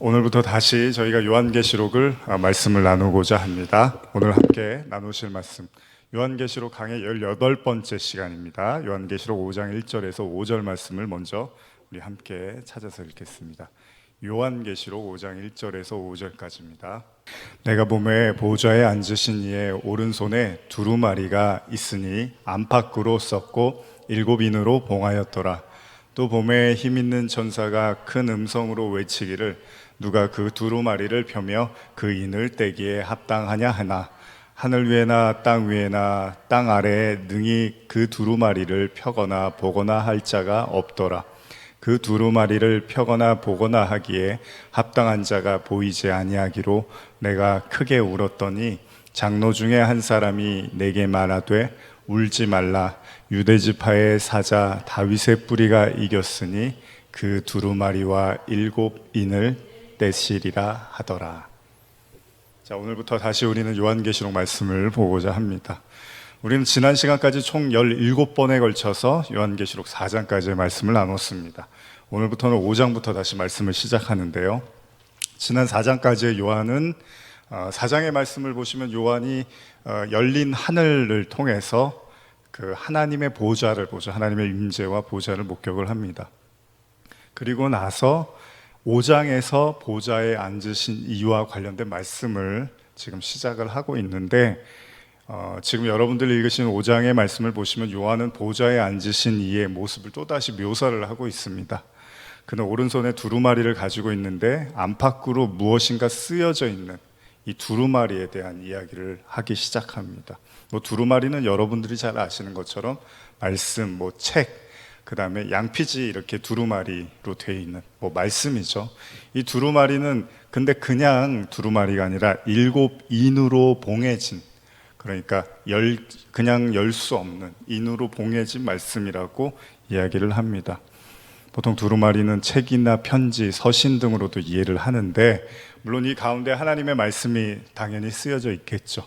오늘부터 다시 저희가 요한계시록을 말씀을 나누고자 합니다. 오늘 함께 나누실 말씀 요한계시록 강의 18번째 시간입니다. 요한계시록 5장 1절에서 5절 말씀을 먼저 우리 함께 찾아서 읽겠습니다. 요한계시록 5장 1절에서 5절까지입니다. 내가 보매 보좌에 앉으신 이의 오른손에 두루마리가 있으니 안팎으로 썼고 7인으로 봉하였더라. 또 보매 힘있는 천사가 큰 음성으로 외치기를 누가 그 두루마리를 펴며 그 인을 떼기에 합당하냐 하나 하늘 위에나 땅 위에나 땅 아래에 능히 그 두루마리를 펴거나 보거나 할 자가 없더라. 그 두루마리를 펴거나 보거나 하기에 합당한 자가 보이지 아니하기로 내가 크게 울었더니 장로 중에 한 사람이 내게 말하되 울지 말라. 유대지파의 사자 다윗의 뿌리가 이겼으니 그 두루마리와 7인을 떼시리라 하더라. 자, 오늘부터 다시 우리는 요한계시록 말씀을 보고자 합니다. 우리는 지난 시간까지 총 17번에 걸쳐서 요한계시록 4장까지의 말씀을 나눴습니다. 오늘부터는 5장부터 다시 말씀을 시작하는데요. 지난 4장까지의 요한은 4장의 말씀을 보시면 요한이 열린 하늘을 통해서 그 하나님의 보좌를 보죠. 하나님의 임재와 보좌를 목격을 합니다. 그리고 나서 5장에서 보좌에 앉으신 이와 관련된 말씀을 지금 시작을 하고 있는데 지금 여러분들이 읽으신 5장의 말씀을 보시면 요한은 보좌에 앉으신 이의 모습을 또다시 묘사를 하고 있습니다. 그는 오른손에 두루마리를 가지고 있는데 안팎으로 무엇인가 쓰여져 있는 이 두루마리에 대한 이야기를 하기 시작합니다. 두루마리는 여러분들이 잘 아시는 것처럼 말씀, 책, 그 다음에 양피지 이렇게 두루마리로 되어 있는 말씀이죠. 이 두루마리는 근데 그냥 두루마리가 아니라 7인으로 봉해진, 그러니까 그냥 열 수 없는 인으로 봉해진 말씀이라고 이야기를 합니다. 보통 두루마리는 책이나 편지, 서신 등으로도 이해를 하는데 물론 이 가운데 하나님의 말씀이 당연히 쓰여져 있겠죠.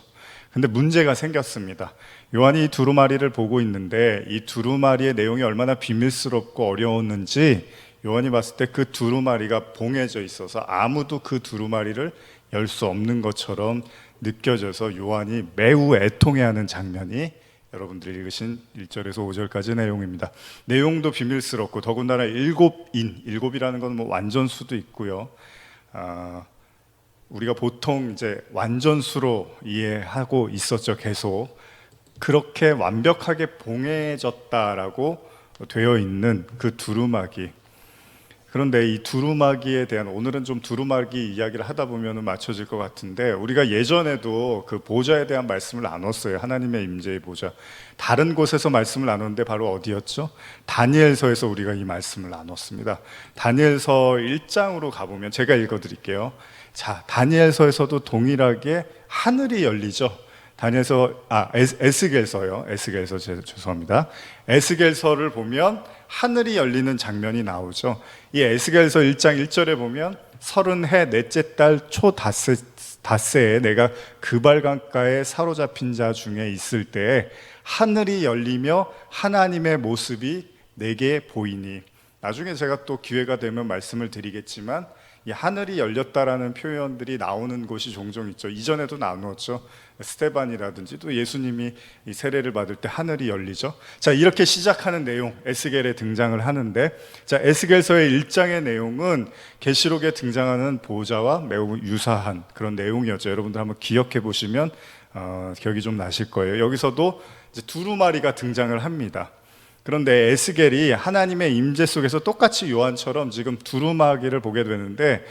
근데 문제가 생겼습니다. 요한이 이 두루마리를 보고 있는데 이 두루마리의 내용이 얼마나 비밀스럽고 어려웠는지 요한이 봤을 때 그 두루마리가 봉해져 있어서 아무도 그 두루마리를 열 수 없는 것처럼 느껴져서 요한이 매우 애통해하는 장면이 여러분들이 읽으신 1절에서 5절까지 내용입니다. 내용도 비밀스럽고 더군다나 7인, 7이라는 건 완전수도 있고요. 우리가 보통 이제 완전수로 이해하고 있었죠. 계속 그렇게 완벽하게 봉해졌다라고 되어 있는 그 두루마기. 그런데 이 두루마기에 대한 오늘은 좀 두루마기 이야기를 하다 보면 맞춰질 것 같은데 우리가 예전에도 그 보좌에 대한 말씀을 나눴어요. 하나님의 임재의 보좌. 다른 곳에서 말씀을 나눴는데 바로 어디였죠? 다니엘서에서 우리가 이 말씀을 나눴습니다. 다니엘서 1장으로 가보면 제가 읽어드릴게요. 자, 다니엘서에서도 동일하게 하늘이 열리죠. 에스겔서요. 에스겔서 죄송합니다. 에스겔서를 보면 하늘이 열리는 장면이 나오죠. 이 에스겔서 1장 1절에 보면 30해 넷째 달 초 닷새에 내가 그발강가에 사로잡힌 자 중에 있을 때 하늘이 열리며 하나님의 모습이 내게 보이니. 나중에 제가 또 기회가 되면 말씀을 드리겠지만 이 하늘이 열렸다라는 표현들이 나오는 곳이 종종 있죠. 이전에도 나누었죠. 스테반이라든지 또 예수님이 이 세례를 받을 때 하늘이 열리죠. 자, 이렇게 시작하는 내용 에스겔에 등장을 하는데, 자, 에스겔서의 1장의 내용은 계시록에 등장하는 보좌와 매우 유사한 그런 내용이었죠. 여러분들 한번 기억해 보시면 기억이 좀 나실 거예요. 여기서도 이제 두루마리가 등장을 합니다. 그런데 에스겔이 하나님의 임재 속에서 똑같이 요한처럼 지금 두루마기를 보게 되는데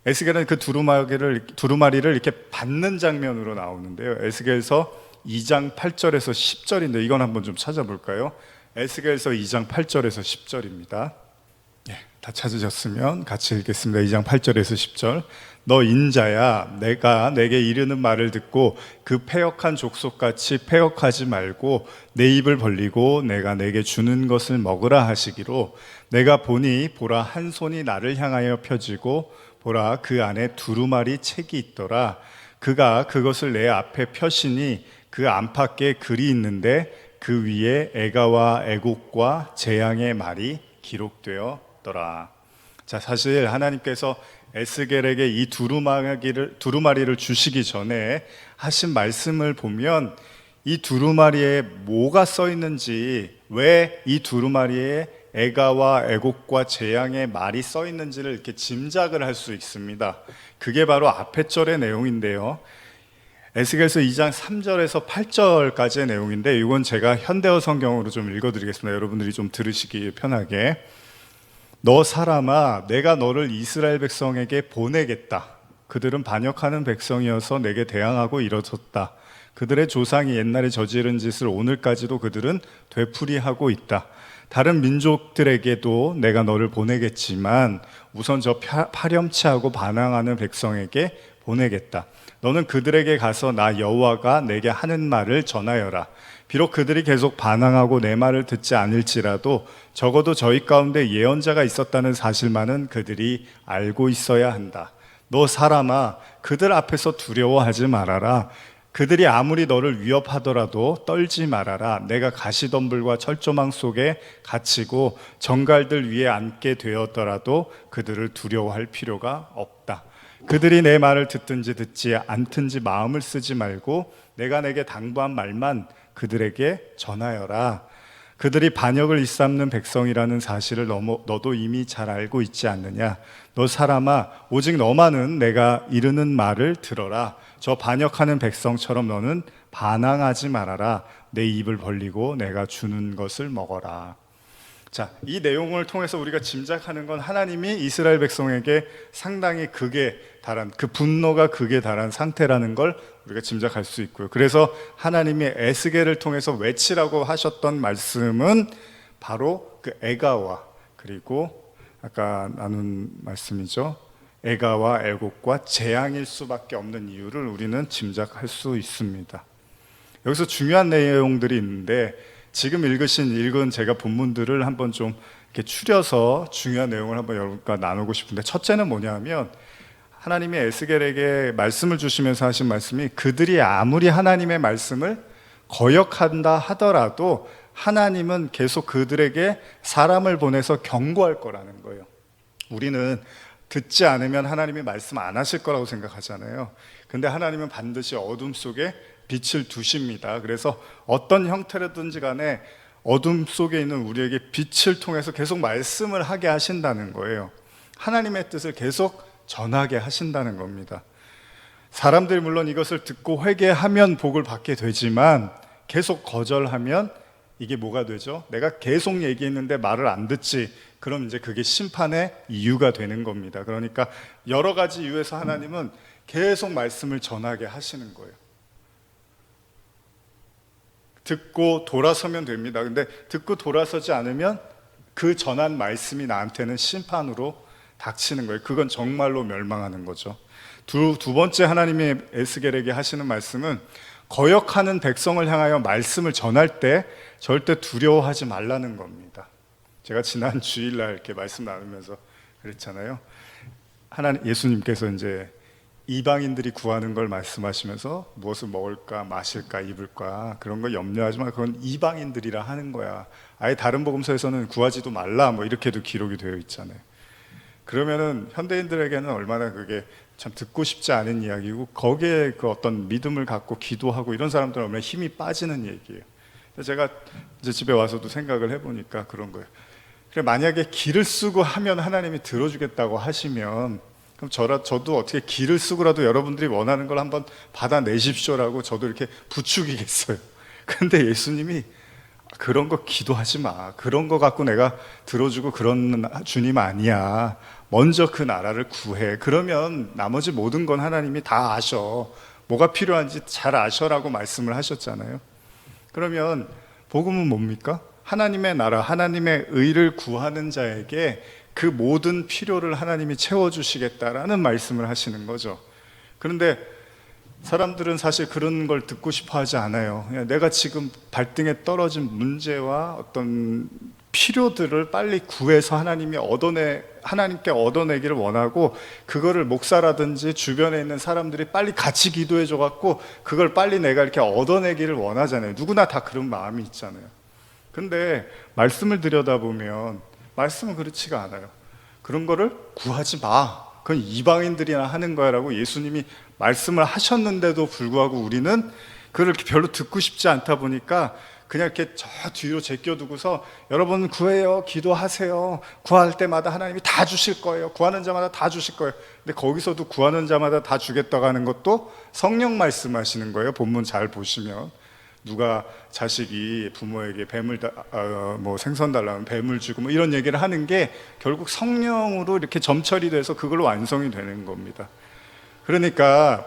에스겔은 그 두루마리를 이렇게 받는 장면으로 나오는데요. 에스겔서 2장 8절에서 10절인데 이건 한번 좀 찾아볼까요? 에스겔서 2장 8절에서 10절입니다. 다 찾으셨으면 같이 읽겠습니다. 2장 8절에서 10절. 너 인자야, 내가 내게 이르는 말을 듣고 그 패역한 족속같이 패역하지 말고 내 입을 벌리고 내가 내게 주는 것을 먹으라 하시기로 내가 보니 보라 한 손이 나를 향하여 펴지고 보라 그 안에 두루마리 책이 있더라. 그가 그것을 내 앞에 펴시니 그 안팎에 글이 있는데 그 위에 애가와 애곡과 재앙의 말이 기록되었더라. 자, 사실 하나님께서 에스겔에게 이 두루마리를 주시기 전에 하신 말씀을 보면 이 두루마리에 뭐가 써 있는지, 왜 이 두루마리에 애가와 애곡과 재앙의 말이 써 있는지를 이렇게 짐작을 할 수 있습니다. 그게 바로 앞에 절의 내용인데요. 에스겔서 2장 3절에서 8절까지의 내용인데, 이건 제가 현대어 성경으로 좀 읽어드리겠습니다. 여러분들이 좀 들으시기 편하게. 너 사람아, 내가 너를 이스라엘 백성에게 보내겠다. 그들은 반역하는 백성이어서 내게 대항하고 일어섰다. 그들의 조상이 옛날에 저지른 짓을 오늘까지도 그들은 되풀이하고 있다. 다른 민족들에게도 내가 너를 보내겠지만 우선 저 파렴치하고 반항하는 백성에게 보내겠다. 너는 그들에게 가서 나 여호와가 내게 하는 말을 전하여라. 비록 그들이 계속 반항하고 내 말을 듣지 않을지라도 적어도 저희 가운데 예언자가 있었다는 사실만은 그들이 알고 있어야 한다. 너 사람아, 그들 앞에서 두려워하지 말아라. 그들이 아무리 너를 위협하더라도 떨지 말아라. 내가 가시덤불과 철조망 속에 갇히고 정갈들 위에 앉게 되었더라도 그들을 두려워할 필요가 없다. 그들이 내 말을 듣든지 듣지 않든지 마음을 쓰지 말고 내가 내게 당부한 말만 그들에게 전하여라. 그들이 반역을 일삼는 백성이라는 사실을 너도 이미 잘 알고 있지 않느냐. 너 사람아, 오직 너만은 내가 이르는 말을 들어라. 저 반역하는 백성처럼 너는 반항하지 말아라. 내 입을 벌리고 내가 주는 것을 먹어라. 자, 이 내용을 통해서 우리가 짐작하는 건 하나님이 이스라엘 백성에게 상당히 극에 달한, 그 분노가 극에 달한 상태라는 걸 우리가 짐작할 수 있고요. 그래서 하나님이 에스겔을 통해서 외치라고 하셨던 말씀은 바로 그 애가와, 그리고 아까 나눈 말씀이죠. 애가와 애곡과 재앙일 수밖에 없는 이유를 우리는 짐작할 수 있습니다. 여기서 중요한 내용들이 있는데, 지금 읽은 제가 본문들을 한번 좀 이렇게 추려서 중요한 내용을 한번 여러분과 나누고 싶은데, 첫째는 뭐냐면 하나님이 에스겔에게 말씀을 주시면서 하신 말씀이, 그들이 아무리 하나님의 말씀을 거역한다 하더라도 하나님은 계속 그들에게 사람을 보내서 경고할 거라는 거예요. 우리는 듣지 않으면 하나님이 말씀 안 하실 거라고 생각하잖아요. 근데 하나님은 반드시 어둠 속에 빛을 두십니다. 그래서 어떤 형태로든지 간에 어둠 속에 있는 우리에게 빛을 통해서 계속 말씀을 하게 하신다는 거예요. 하나님의 뜻을 계속 전하게 하신다는 겁니다. 사람들이 물론 이것을 듣고 회개하면 복을 받게 되지만 계속 거절하면 이게 뭐가 되죠? 내가 계속 얘기했는데 말을 안 듣지. 그럼 이제 그게 심판의 이유가 되는 겁니다. 그러니까 여러 가지 이유에서 하나님은 계속 말씀을 전하게 하시는 거예요. 듣고 돌아서면 됩니다. 근데 듣고 돌아서지 않으면 그 전한 말씀이 나한테는 심판으로 닥치는 거예요. 그건 정말로 멸망하는 거죠. 두 번째 하나님이 에스겔에게 하시는 말씀은, 거역하는 백성을 향하여 말씀을 전할 때 절대 두려워하지 말라는 겁니다. 제가 지난 주일날 이렇게 말씀 나누면서 그랬잖아요. 예수님께서 이제 이방인들이 구하는 걸 말씀하시면서 무엇을 먹을까, 마실까, 입을까 그런 거 염려하지 마. 그건 이방인들이라 하는 거야. 아예 다른 복음서에서는 구하지도 말라 뭐 이렇게도 기록이 되어 있잖아요. 그러면은 현대인들에게는 얼마나 그게 참 듣고 싶지 않은 이야기고, 거기에 그 어떤 믿음을 갖고 기도하고 이런 사람들은 얼마나 힘이 빠지는 얘기예요. 제가 이제 집에 와서도 생각을 해보니까 그런 거예요. 그래, 만약에 기를 쓰고 하면 하나님이 들어주겠다고 하시면, 그럼 저도 어떻게 기를 쓰고라도 여러분들이 원하는 걸 한번 받아내십시오라고 저도 이렇게 부추기겠어요. 근데 예수님이 그런 거 기도하지 마. 그런 거 갖고 내가 들어주고 그런 주님 아니야. 먼저 그 나라를 구해. 그러면 나머지 모든 건 하나님이 다 아셔. 뭐가 필요한지 잘 아셔라고 말씀을 하셨잖아요. 그러면 복음은 뭡니까? 하나님의 나라, 하나님의 의를 구하는 자에게 그 모든 필요를 하나님이 채워주시겠다라는 말씀을 하시는 거죠. 그런데 사람들은 사실 그런 걸 듣고 싶어 하지 않아요. 내가 지금 발등에 떨어진 문제와 어떤 필요들을 빨리 구해서 하나님께 얻어내기를 원하고, 그거를 목사라든지 주변에 있는 사람들이 빨리 같이 기도해 줘 갖고 그걸 빨리 내가 이렇게 얻어내기를 원하잖아요. 누구나 다 그런 마음이 있잖아요. 근데 말씀을 들여다보면 말씀은 그렇지가 않아요. 그런 거를 구하지 마. 그건 이방인들이나 하는 거야라고 예수님이 말씀을 하셨는데도 불구하고 우리는 그걸 이렇게 별로 듣고 싶지 않다 보니까 그냥 이렇게 저 뒤로 제껴두고서 여러분 구해요, 기도하세요, 구할 때마다 하나님이 다 주실 거예요, 구하는 자마다 다 주실 거예요. 근데 거기서도 구하는 자마다 다 주겠다고 하는 것도 성령 말씀하시는 거예요. 본문 잘 보시면 누가 자식이 부모에게 생선 달라면 뱀을 주고 뭐 이런 얘기를 하는 게 결국 성령으로 이렇게 점철이 돼서 그걸로 완성이 되는 겁니다. 그러니까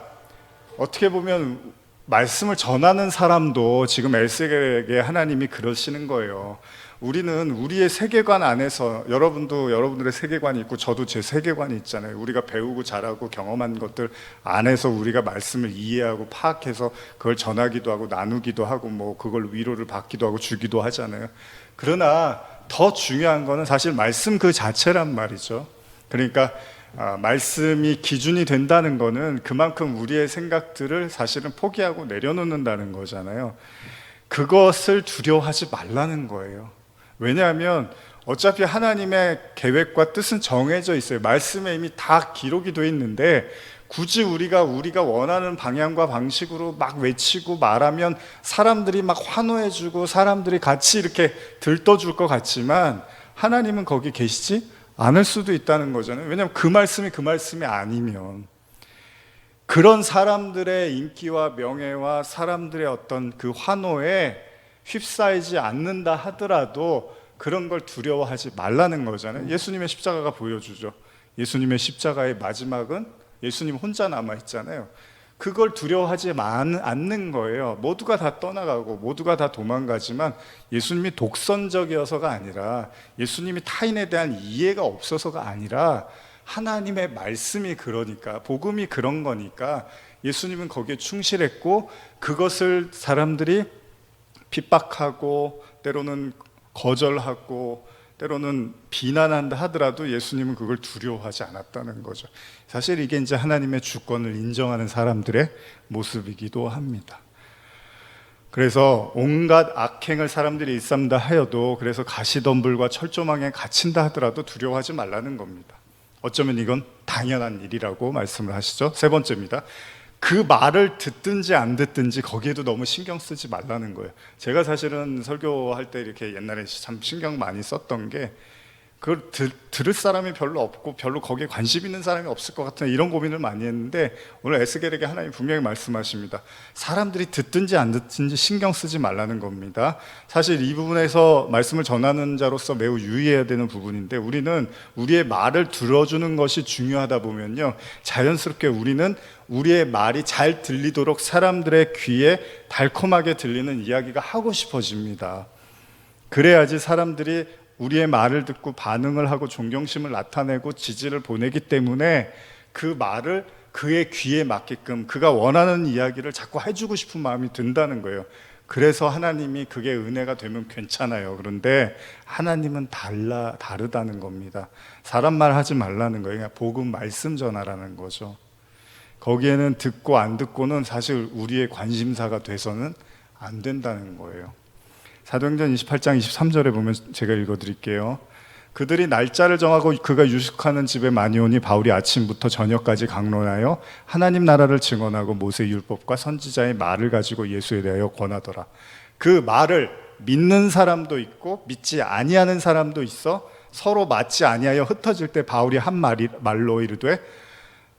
어떻게 보면 말씀을 전하는 사람도 지금 엘세겔에게 하나님이 그러시는 거예요. 우리는 우리의 세계관 안에서, 여러분도 여러분들의 세계관이 있고 저도 제 세계관이 있잖아요. 우리가 배우고 자라고 경험한 것들 안에서 우리가 말씀을 이해하고 파악해서 그걸 전하기도 하고 나누기도 하고 뭐 그걸 위로를 받기도 하고 주기도 하잖아요. 그러나 더 중요한 거는 사실 말씀 그 자체란 말이죠. 그러니까 말씀이 기준이 된다는 거는 그만큼 우리의 생각들을 사실은 포기하고 내려놓는다는 거잖아요. 그것을 두려워하지 말라는 거예요. 왜냐하면 어차피 하나님의 계획과 뜻은 정해져 있어요. 말씀에 이미 다 기록이 돼 있는데 굳이 우리가 원하는 방향과 방식으로 막 외치고 말하면 사람들이 막 환호해주고 사람들이 같이 이렇게 들떠줄 것 같지만 하나님은 거기 계시지 않을 수도 있다는 거잖아요. 왜냐하면 그 말씀이 아니면 그런 사람들의 인기와 명예와 사람들의 어떤 그 환호에 휩싸이지 않는다 하더라도 그런 걸 두려워하지 말라는 거잖아요. 예수님의 십자가가 보여주죠. 예수님의 십자가의 마지막은 예수님 혼자 남아있잖아요. 그걸 두려워하지 않는 거예요. 모두가 다 떠나가고 모두가 다 도망가지만 예수님이 독선적이어서가 아니라 예수님이 타인에 대한 이해가 없어서가 아니라 하나님의 말씀이 그러니까, 복음이 그런 거니까 예수님은 거기에 충실했고 그것을 사람들이 핍박하고 때로는 거절하고 때로는 비난한다 하더라도 예수님은 그걸 두려워하지 않았다는 거죠. 사실 이게 이제 하나님의 주권을 인정하는 사람들의 모습이기도 합니다. 그래서 온갖 악행을 사람들이 일삼다 하여도 그래서 가시덤불과 철조망에 갇힌다 하더라도 두려워하지 말라는 겁니다. 어쩌면 이건 당연한 일이라고 말씀을 하시죠. 세 번째입니다. 그 말을 듣든지 안 듣든지 거기에도 너무 신경 쓰지 말라는 거예요. 제가 사실은 설교할 때 이렇게 옛날에 참 신경 많이 썼던 게 그걸 들을 사람이 별로 없고 별로 거기에 관심 있는 사람이 없을 것 같은 이런 고민을 많이 했는데 오늘 에스겔에게 하나님 분명히 말씀하십니다. 사람들이 듣든지 안 듣든지 신경 쓰지 말라는 겁니다. 사실 이 부분에서 말씀을 전하는 자로서 매우 유의해야 되는 부분인데 우리는 우리의 말을 들어주는 것이 중요하다 보면요 자연스럽게 우리는 우리의 말이 잘 들리도록 사람들의 귀에 달콤하게 들리는 이야기가 하고 싶어집니다. 그래야지 사람들이 우리의 말을 듣고 반응을 하고 존경심을 나타내고 지지를 보내기 때문에 그 말을 그의 귀에 맞게끔 그가 원하는 이야기를 자꾸 해주고 싶은 마음이 든다는 거예요. 그래서 하나님이 그게 은혜가 되면 괜찮아요. 그런데 하나님은 다르다는 겁니다. 사람 말 하지 말라는 거예요. 그냥 복음 말씀 전하라는 거죠. 거기에는 듣고 안 듣고는 사실 우리의 관심사가 돼서는 안 된다는 거예요. 사도행전 28장 23절에 보면 제가 읽어드릴게요. 그들이 날짜를 정하고 그가 유숙하는 집에 많이 오니 바울이 아침부터 저녁까지 강론하여 하나님 나라를 증언하고 모세 율법과 선지자의 말을 가지고 예수에 대하여 권하더라. 그 말을 믿는 사람도 있고 믿지 아니하는 사람도 있어 서로 맞지 아니하여 흩어질 때 바울이 한 말로 이르되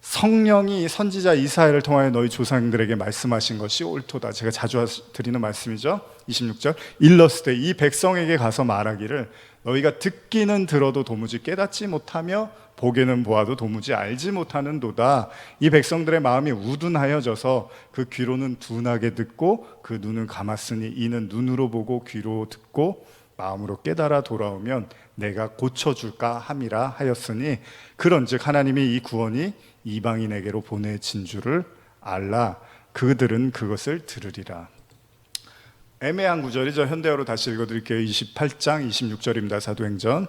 성령이 선지자 이사야를 통하여 너희 조상들에게 말씀하신 것이 옳도다. 제가 자주 드리는 말씀이죠. 26절 일렀을 때 이 백성에게 가서 말하기를 너희가 듣기는 들어도 도무지 깨닫지 못하며 보기는 보아도 도무지 알지 못하는도다. 이 백성들의 마음이 우둔하여져서 그 귀로는 둔하게 듣고 그 눈은 감았으니 이는 눈으로 보고 귀로 듣고 마음으로 깨달아 돌아오면 내가 고쳐줄까 함이라 하였으니 그런즉 하나님이 이 구원이 이방인에게로 보내진 줄을 알라. 그들은 그것을 들으리라. 애매한 구절이죠. 현대어로 다시 읽어드릴게요. 28장 26절입니다. 사도행전.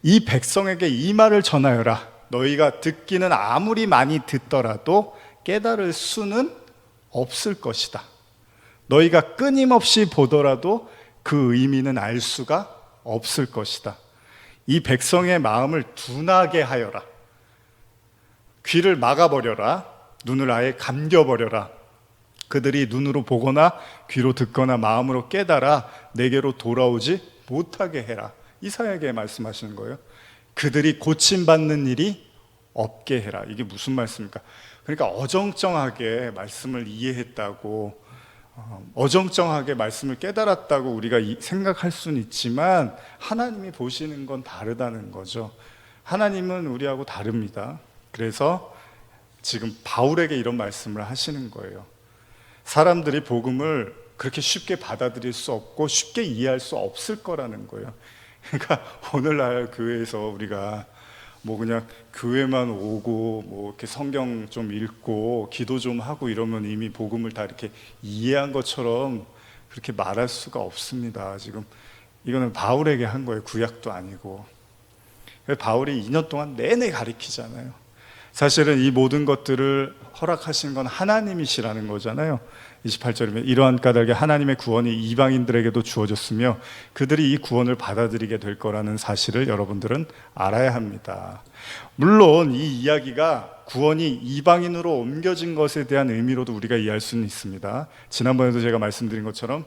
이 백성에게 이 말을 전하여라. 너희가 듣기는 아무리 많이 듣더라도 깨달을 수는 없을 것이다. 너희가 끊임없이 보더라도 그 의미는 알 수가 없을 것이다. 이 백성의 마음을 둔하게 하여라. 귀를 막아버려라. 눈을 아예 감겨버려라. 그들이 눈으로 보거나 귀로 듣거나 마음으로 깨달아 내게로 돌아오지 못하게 해라. 이사야에게 말씀하시는 거예요. 그들이 고침받는 일이 없게 해라. 이게 무슨 말씀입니까? 그러니까 어정쩡하게 말씀을 이해했다고, 어정쩡하게 말씀을 깨달았다고 우리가 생각할 수는 있지만 하나님이 보시는 건 다르다는 거죠. 하나님은 우리하고 다릅니다. 그래서 지금 바울에게 이런 말씀을 하시는 거예요. 사람들이 복음을 그렇게 쉽게 받아들일 수 없고 쉽게 이해할 수 없을 거라는 거예요. 그러니까 오늘날 교회에서 우리가 뭐 그냥 교회만 오고 뭐 이렇게 성경 좀 읽고 기도 좀 하고 이러면 이미 복음을 다 이렇게 이해한 것처럼 그렇게 말할 수가 없습니다. 지금 이거는 바울에게 한 거예요. 구약도 아니고. 바울이 2년 동안 내내 가르치잖아요. 사실은 이 모든 것들을 허락하신 건 하나님이시라는 거잖아요. 28절이면 이러한 까닭에 하나님의 구원이 이방인들에게도 주어졌으며 그들이 이 구원을 받아들이게 될 거라는 사실을 여러분들은 알아야 합니다. 물론 이 이야기가 구원이 이방인으로 옮겨진 것에 대한 의미로도 우리가 이해할 수는 있습니다. 지난번에도 제가 말씀드린 것처럼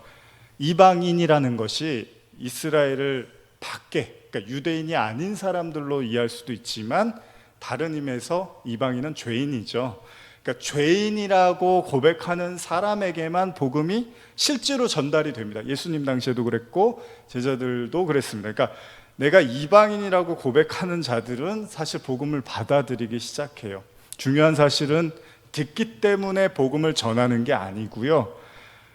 이방인이라는 것이 이스라엘을 밖에, 그러니까 유대인이 아닌 사람들로 이해할 수도 있지만 다른 의미에서 이방인은 죄인이죠. 그러니까 죄인이라고 고백하는 사람에게만 복음이 실제로 전달이 됩니다. 예수님 당시에도 그랬고 제자들도 그랬습니다. 그러니까 내가 이방인이라고 고백하는 자들은 사실 복음을 받아들이기 시작해요. 중요한 사실은 듣기 때문에 복음을 전하는 게 아니고요.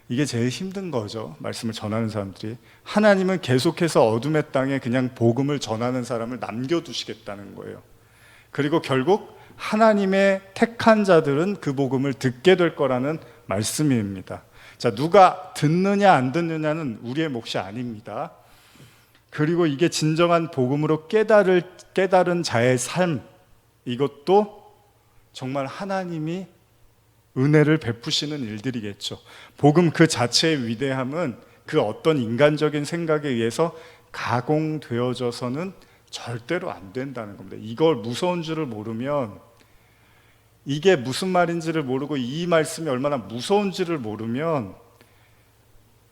이게 제일 힘든 거죠. 말씀을 전하는 사람들이. 하나님은 계속해서 어둠의 땅에 그냥 복음을 전하는 사람을 남겨두시겠다는 거예요. 그리고 결국 하나님의 택한 자들은 그 복음을 듣게 될 거라는 말씀입니다. 자, 누가 듣느냐 안 듣느냐는 우리의 몫이 아닙니다. 그리고 이게 진정한 복음으로 깨달은 자의 삶, 이것도 정말 하나님이 은혜를 베푸시는 일들이겠죠. 복음 그 자체의 위대함은 그 어떤 인간적인 생각에 의해서 가공되어져서는 절대로 안 된다는 겁니다. 이걸 무서운 줄을 모르면, 이게 무슨 말인지를 모르고 이 말씀이 얼마나 무서운지를 모르면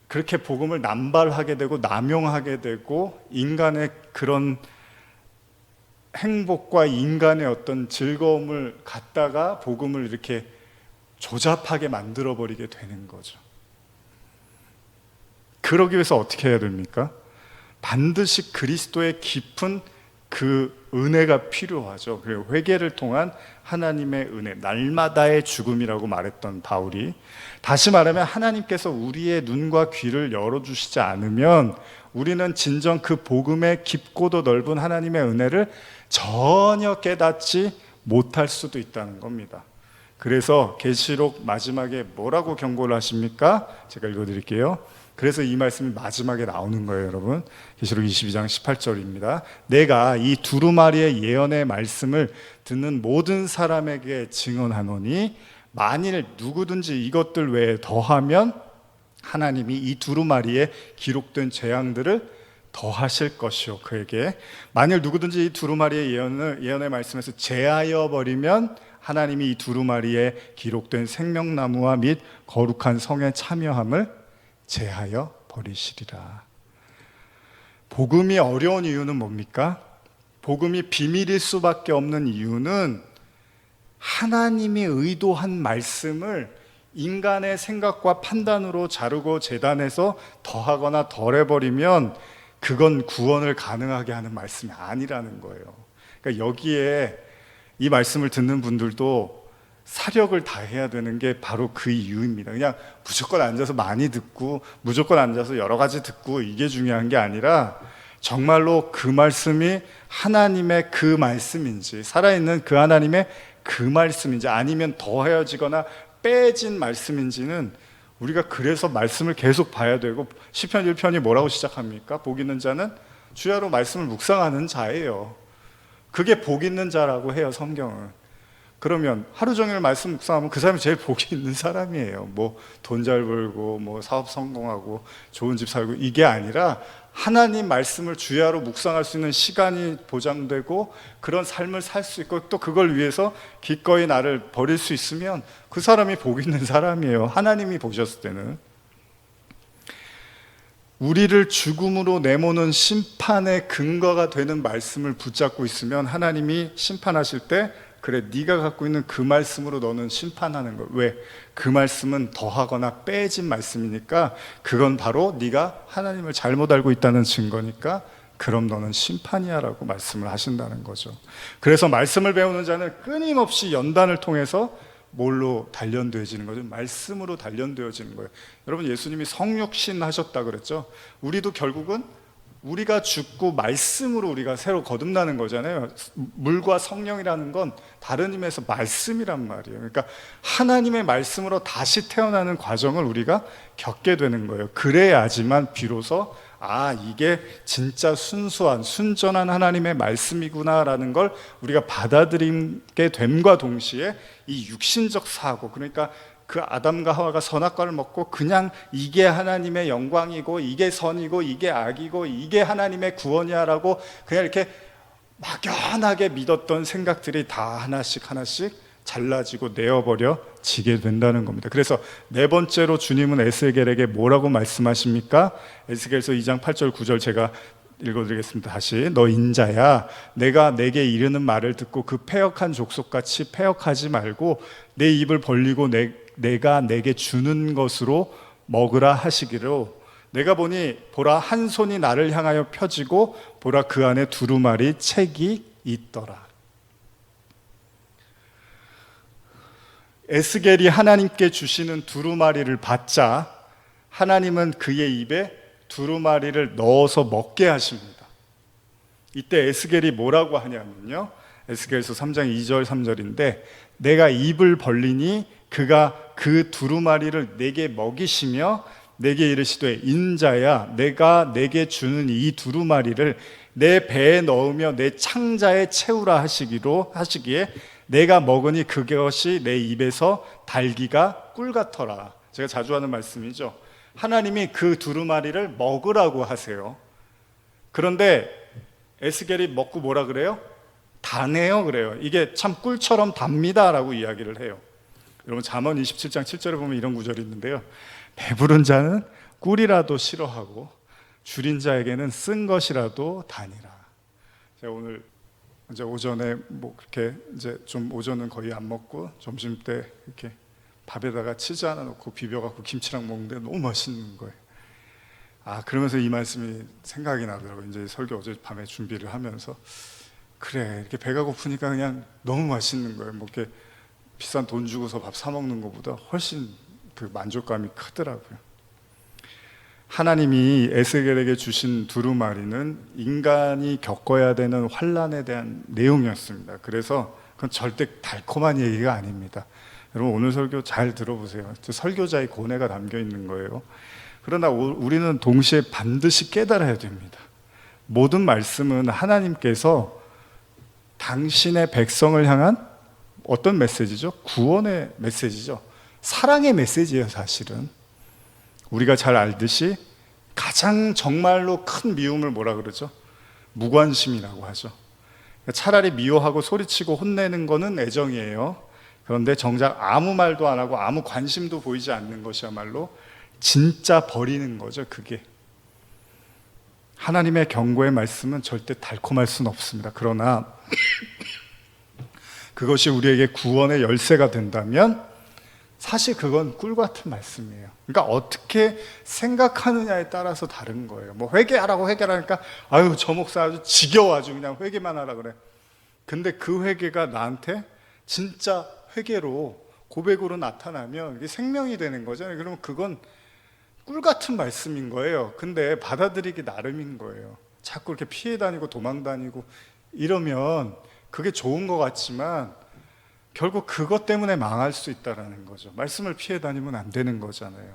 그렇게 복음을 남발하게 되고 남용하게 되고 인간의 그런 행복과 인간의 어떤 즐거움을 갖다가 복음을 이렇게 조잡하게 만들어버리게 되는 거죠. 그러기 위해서 어떻게 해야 됩니까? 반드시 그리스도의 깊은 그 은혜가 필요하죠. 그리고 회개를 통한 하나님의 은혜, 날마다의 죽음이라고 말했던 바울이, 다시 말하면 하나님께서 우리의 눈과 귀를 열어주시지 않으면 우리는 진정 그 복음의 깊고도 넓은 하나님의 은혜를 전혀 깨닫지 못할 수도 있다는 겁니다. 그래서 계시록 마지막에 뭐라고 경고를 하십니까? 제가 읽어드릴게요. 그래서 이 말씀이 마지막에 나오는 거예요, 여러분. 계시록 22장 18절입니다. 내가 이 두루마리의 예언의 말씀을 듣는 모든 사람에게 증언하노니 만일 누구든지 이것들 외에 더하면 하나님이 이 두루마리에 기록된 재앙들을 더하실 것이요. 그에게 만일 누구든지 이 두루마리의 예언의 말씀에서 제하여 버리면 하나님이 이 두루마리에 기록된 생명나무와 및 거룩한 성에 참여함을 제하여 버리시리라. 복음이 어려운 이유는 뭡니까? 복음이 비밀일 수밖에 없는 이유는 하나님이 의도한 말씀을 인간의 생각과 판단으로 자르고 재단해서 더하거나 덜해버리면 그건 구원을 가능하게 하는 말씀이 아니라는 거예요. 그러니까 여기에 이 말씀을 듣는 분들도 사력을 다해야 되는 게 바로 그 이유입니다. 그냥 무조건 앉아서 많이 듣고 무조건 앉아서 여러 가지 듣고 이게 중요한 게 아니라 정말로 그 말씀이 하나님의 그 말씀인지, 살아있는 그 하나님의 그 말씀인지, 아니면 더해지거나 빼진 말씀인지는 우리가 그래서 말씀을 계속 봐야 되고, 시편 1편이 뭐라고 시작합니까? 복 있는 자는 주야로 말씀을 묵상하는 자예요. 그게 복 있는 자라고 해요, 성경은. 그러면 하루 종일 말씀 묵상하면 그 사람이 제일 복이 있는 사람이에요. 뭐 돈 잘 벌고 뭐 사업 성공하고 좋은 집 살고 이게 아니라 하나님 말씀을 주야로 묵상할 수 있는 시간이 보장되고 그런 삶을 살 수 있고 또 그걸 위해서 기꺼이 나를 버릴 수 있으면 그 사람이 복 있는 사람이에요. 하나님이 보셨을 때는. 우리를 죽음으로 내모는 심판의 근거가 되는 말씀을 붙잡고 있으면 하나님이 심판하실 때 그래, 네가 갖고 있는 그 말씀으로 너는 심판하는 거. 왜? 그 말씀은 더하거나 빼진 말씀이니까 그건 바로 네가 하나님을 잘못 알고 있다는 증거니까 그럼 너는 심판이야 라고 말씀을 하신다는 거죠. 그래서 말씀을 배우는 자는 끊임없이 연단을 통해서 뭘로 단련되어지는 거죠? 말씀으로 단련되어지는 거예요. 여러분, 예수님이 성육신 하셨다 그랬죠? 우리도 결국은 우리가 죽고 말씀으로 우리가 새로 거듭나는 거잖아요. 물과 성령이라는 건 다른 의미에서 말씀이란 말이에요. 그러니까 하나님의 말씀으로 다시 태어나는 과정을 우리가 겪게 되는 거예요. 그래야지만 비로소 이게 진짜 순수한 순전한 하나님의 말씀이구나라는 걸 우리가 받아들이게 됨과 동시에 이 육신적 사고, 그러니까 그 아담과 하와가 선악과를 먹고 그냥 이게 하나님의 영광이고 이게 선이고 이게 악이고 이게 하나님의 구원이야 라고 그냥 이렇게 막연하게 믿었던 생각들이 다 하나씩 하나씩 잘라지고 내어버려지게 된다는 겁니다. 그래서 네 번째로 주님은 에스겔에게 뭐라고 말씀하십니까? 에스겔서 2장 8절 9절 제가 읽어드리겠습니다. 다시. 너 인자야, 내가 내게 이르는 말을 듣고 그 패역한 족속같이 패역하지 말고 내 입을 벌리고 내가 내게 주는 것으로 먹으라 하시기로 내가 보니 보라 한 손이 나를 향하여 펴지고 보라 그 안에 두루마리 책이 있더라. 에스겔이 하나님께 주시는 두루마리를 받자 하나님은 그의 입에 두루마리를 넣어서 먹게 하십니다. 이때 에스겔이 뭐라고 하냐면요, 에스겔서 3장 2절 3절인데 내가 입을 벌리니 그가 그 두루마리를 내게 먹이시며 내게 이르시되 인자야, 내가 내게 주는 이 두루마리를 내 배에 넣으며 내 창자에 채우라 하시기에 내가 먹으니 그것이 내 입에서 달기가 꿀 같더라. 제가 자주 하는 말씀이죠. 하나님이 그 두루마리를 먹으라고 하세요. 그런데 에스겔이 먹고 뭐라 그래요? 다네요 그래요. 이게 참 꿀처럼 답니다 라고 이야기를 해요. 여러분, 잠언 27장 7절에 보면 이런 구절이 있는데요, 배부른 자는 꿀이라도 싫어하고 줄인 자에게는 쓴 것이라도 다니라. 제가 오늘 이제 오전에 뭐 그렇게 이제 좀 오전은 거의 안 먹고 점심 때 이렇게 밥에다가 치즈 하나 넣고 비벼갖고 김치랑 먹는데 너무 맛있는 거예요. 그러면서 이 말씀이 생각이 나더라고요. 이제 설교 어젯밤에 준비를 하면서 그래, 이렇게 배가 고프니까 그냥 너무 맛있는 거예요. 뭐 이렇게 비싼 돈 주고서 밥 사 먹는 것보다 훨씬 그 만족감이 크더라고요. 하나님이 에스겔에게 주신 두루마리는 인간이 겪어야 되는 환난에 대한 내용이었습니다. 그래서 그건 절대 달콤한 얘기가 아닙니다. 여러분, 오늘 설교 잘 들어보세요. 설교자의 고뇌가 담겨 있는 거예요. 그러나 우리는 동시에 반드시 깨달아야 됩니다. 모든 말씀은 하나님께서 당신의 백성을 향한 어떤 메시지죠? 구원의 메시지죠. 사랑의 메시지예요. 사실은 우리가 잘 알듯이 가장 정말로 큰 미움을 뭐라 그러죠? 무관심이라고 하죠. 차라리 미워하고 소리치고 혼내는 거는 애정이에요. 그런데 정작 아무 말도 안 하고 아무 관심도 보이지 않는 것이야말로 진짜 버리는 거죠. 그게 하나님의 경고의 말씀은 절대 달콤할 수는 없습니다. 그러나 그것이 우리에게 구원의 열쇠가 된다면 사실 그건 꿀 같은 말씀이에요. 그러니까 어떻게 생각하느냐에 따라서 다른 거예요. 뭐 회개하라고 회개하니까 아유 저 목사 아주 지겨워, 아주 그냥 회개만 하라 그래. 근데 그 회개가 나한테 진짜 회개로 고백으로 나타나면 이게 생명이 되는 거잖아요. 그러면 그건 꿀 같은 말씀인 거예요. 근데 받아들이기 나름인 거예요. 자꾸 이렇게 피해 다니고 도망 다니고 이러면 그게 좋은 것 같지만 결국 그것 때문에 망할 수 있다는 거죠. 말씀을 피해 다니면 안 되는 거잖아요.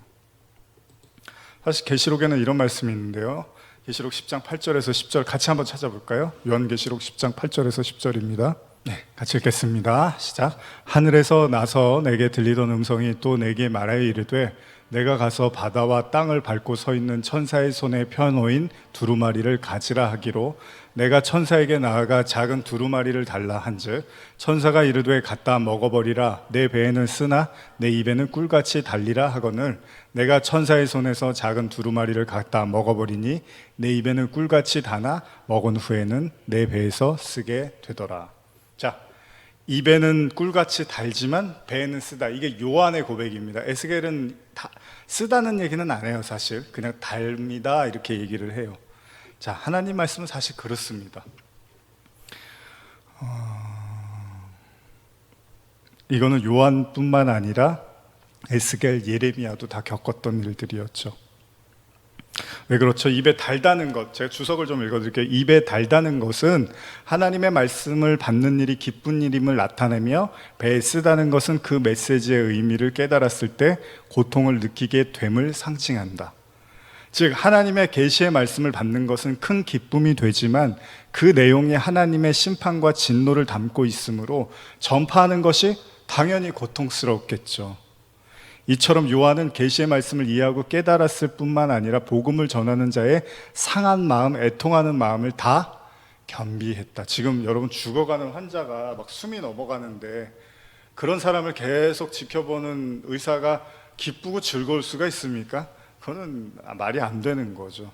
사실 계시록에는 이런 말씀이 있는데요, 계시록 10장 8절에서 10절 같이 한번 찾아볼까요? 요한계시록 10장 8절에서 10절입니다. 네, 같이 읽겠습니다. 시작. 하늘에서 나서 내게 들리던 음성이 또 내게 말하여 이르되 내가 가서 바다와 땅을 밟고 서 있는 천사의 손에 펴놓인 두루마리를 가지라 하기로 내가 천사에게 나아가 작은 두루마리를 달라 한즉 천사가 이르되 갖다 먹어버리라. 내 배에는 쓰나 내 입에는 꿀같이 달리라 하거늘 내가 천사의 손에서 작은 두루마리를 갖다 먹어버리니 내 입에는 꿀같이 다나 먹은 후에는 내 배에서 쓰게 되더라. 자, 입에는 꿀같이 달지만 배에는 쓰다. 이게 요한의 고백입니다. 에스겔은 쓰다는 얘기는 안 해요. 사실 그냥 달니다 이렇게 얘기를 해요. 자, 하나님 말씀은 사실 그렇습니다. 이거는 요한뿐만 아니라 에스겔, 예레미야도 다 겪었던 일들이었죠. 왜 그렇죠? 입에 달다는 것, 제가 주석을 좀 읽어드릴게요. 입에 달다는 것은 하나님의 말씀을 받는 일이 기쁜 일임을 나타내며, 배에 쓰다는 것은 그 메시지의 의미를 깨달았을 때 고통을 느끼게 됨을 상징한다. 즉 하나님의 계시의 말씀을 받는 것은 큰 기쁨이 되지만 그 내용이 하나님의 심판과 진노를 담고 있으므로 전파하는 것이 당연히 고통스럽겠죠. 이처럼 요한은 계시의 말씀을 이해하고 깨달았을 뿐만 아니라 복음을 전하는 자의 상한 마음, 애통하는 마음을 다 겸비했다. 지금 여러분 죽어가는 환자가 막 숨이 넘어가는데 그런 사람을 계속 지켜보는 의사가 기쁘고 즐거울 수가 있습니까? 그거는 말이 안 되는 거죠.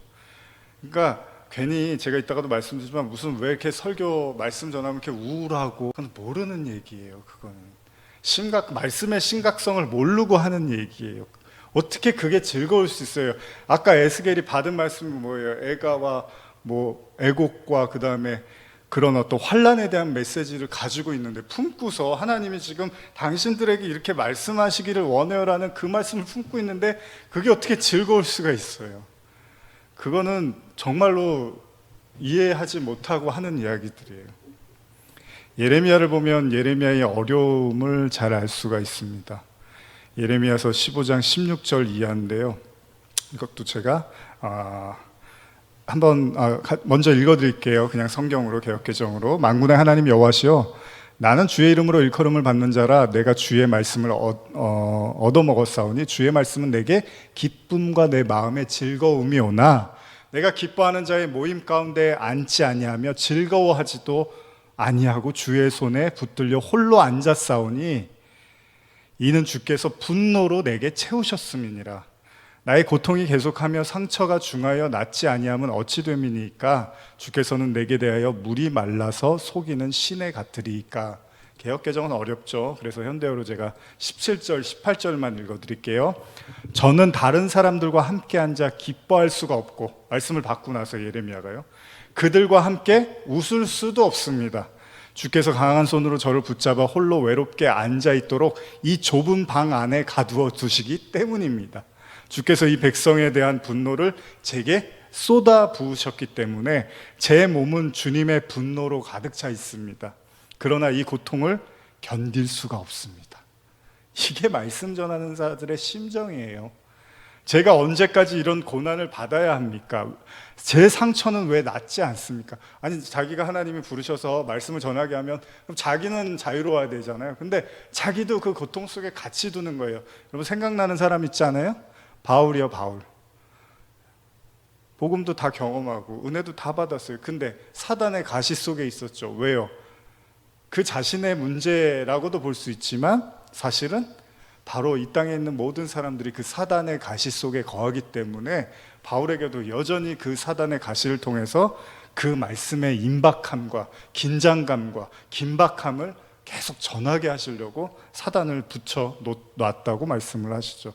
그러니까 괜히 제가 이따가도 말씀드리지만 무슨 왜 이렇게 설교 말씀 전하면 이렇게 우울하고, 그건 모르는 얘기예요. 그거는 말씀의 심각성을 모르고 하는 얘기예요. 어떻게 그게 즐거울 수 있어요? 아까 에스겔이 받은 말씀이 뭐예요? 애가와 애곡과 그 다음에 그런 어떤 환난에 대한 메시지를 가지고 있는데, 품고서 하나님이 지금 당신들에게 이렇게 말씀하시기를 원해요라는 그 말씀을 품고 있는데 그게 어떻게 즐거울 수가 있어요? 그거는 정말로 이해하지 못하고 하는 이야기들이에요. 예레미야를 보면 예레미야의 어려움을 잘 알 수가 있습니다. 예레미야서 15장 16절 이하인데요, 이것도 제가 먼저 읽어드릴게요. 그냥 성경으로, 개역개정으로. 만군의 하나님 여호와시여, 나는 주의 이름으로 일컬음을 받는 자라 내가 주의 말씀을 얻어먹었사오니 주의 말씀은 내게 기쁨과 내 마음의 즐거움이오나 내가 기뻐하는 자의 모임 가운데 앉지 아니하며 즐거워하지도 아니하고 주의 손에 붙들려 홀로 앉았사오니 이는 주께서 분노로 내게 채우셨음이니라. 나의 고통이 계속하며 상처가 중하여 낫지 아니함은 어찌 됨이니까 주께서는 내게 대하여 물이 말라서 속이는 시내 같으리이까. 개역개정은 어렵죠. 그래서 현대어로 제가 17절 18절만 읽어드릴게요. 저는 다른 사람들과 함께 앉아 기뻐할 수가 없고, 말씀을 받고 나서 예레미야가요, 그들과 함께 웃을 수도 없습니다. 주께서 강한 손으로 저를 붙잡아 홀로 외롭게 앉아있도록 이 좁은 방 안에 가두어 두시기 때문입니다. 주께서 이 백성에 대한 분노를 제게 쏟아 부으셨기 때문에 제 몸은 주님의 분노로 가득 차 있습니다. 그러나 이 고통을 견딜 수가 없습니다. 이게 말씀 전하는 자들의 심정이에요. 제가 언제까지 이런 고난을 받아야 합니까? 제 상처는 왜 낫지 않습니까? 아니, 자기가 하나님이 부르셔서 말씀을 전하게 하면 그럼 자기는 자유로워야 되잖아요. 근데 자기도 그 고통 속에 같이 두는 거예요. 여러분 생각나는 사람 있지 않아요? 바울이요, 바울. 복음도 다 경험하고 은혜도 다 받았어요. 근데 사단의 가시 속에 있었죠. 왜요? 그 자신의 문제라고도 볼 수 있지만 사실은 바로 이 땅에 있는 모든 사람들이 그 사단의 가시 속에 거하기 때문에 바울에게도 여전히 그 사단의 가시를 통해서 그 말씀의 임박함과 긴장감과 긴박함을 계속 전하게 하시려고 사단을 붙여 놨다고 말씀을 하시죠.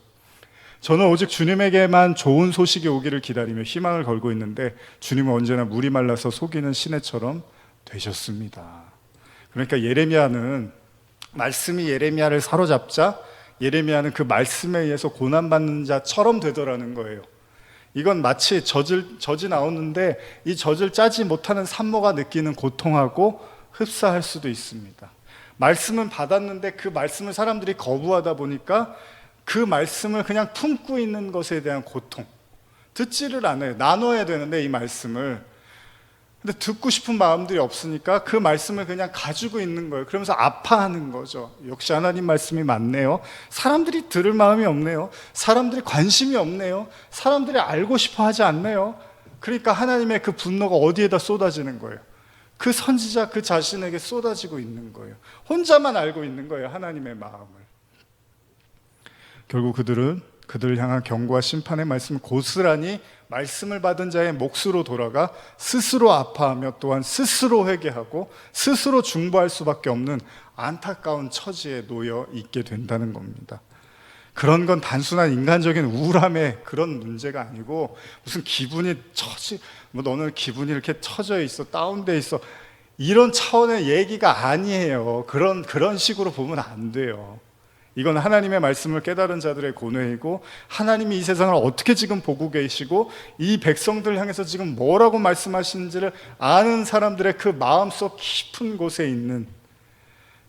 저는 오직 주님에게만 좋은 소식이 오기를 기다리며 희망을 걸고 있는데 주님은 언제나 물이 말라서 속이는 시내처럼 되셨습니다. 그러니까 예레미야는, 말씀이 예레미야를 사로잡자 예레미야는 그 말씀에 의해서 고난받는 자처럼 되더라는 거예요. 이건 마치 젖이 나오는데 이 젖을 짜지 못하는 산모가 느끼는 고통하고 흡사할 수도 있습니다. 말씀은 받았는데 그 말씀을 사람들이 거부하다 보니까 그 말씀을 그냥 품고 있는 것에 대한 고통, 듣지를 않아요. 나눠야 되는데 이 말씀을 근데 듣고 싶은 마음들이 없으니까 그 말씀을 그냥 가지고 있는 거예요. 그러면서 아파하는 거죠. 역시 하나님 말씀이 맞네요. 사람들이 들을 마음이 없네요. 사람들이 관심이 없네요. 사람들이 알고 싶어 하지 않네요. 그러니까 하나님의 그 분노가 어디에다 쏟아지는 거예요? 그 선지자 그 자신에게 쏟아지고 있는 거예요. 혼자만 알고 있는 거예요, 하나님의 마음을. 결국 그들은 그들을 향한 경고와 심판의 말씀을 고스란히 말씀을 받은 자의 몫으로 돌아가 스스로 아파하며 또한 스스로 회개하고 스스로 중보할 수밖에 없는 안타까운 처지에 놓여 있게 된다는 겁니다. 그런 건 단순한 인간적인 우울함의 그런 문제가 아니고 무슨 기분이 너는 기분이 이렇게 처져 있어, 다운돼 있어, 이런 차원의 얘기가 아니에요. 그런 식으로 보면 안 돼요. 이건 하나님의 말씀을 깨달은 자들의 고뇌이고, 하나님이 이 세상을 어떻게 지금 보고 계시고 이 백성들 향해서 지금 뭐라고 말씀하시는지를 아는 사람들의 그 마음속 깊은 곳에 있는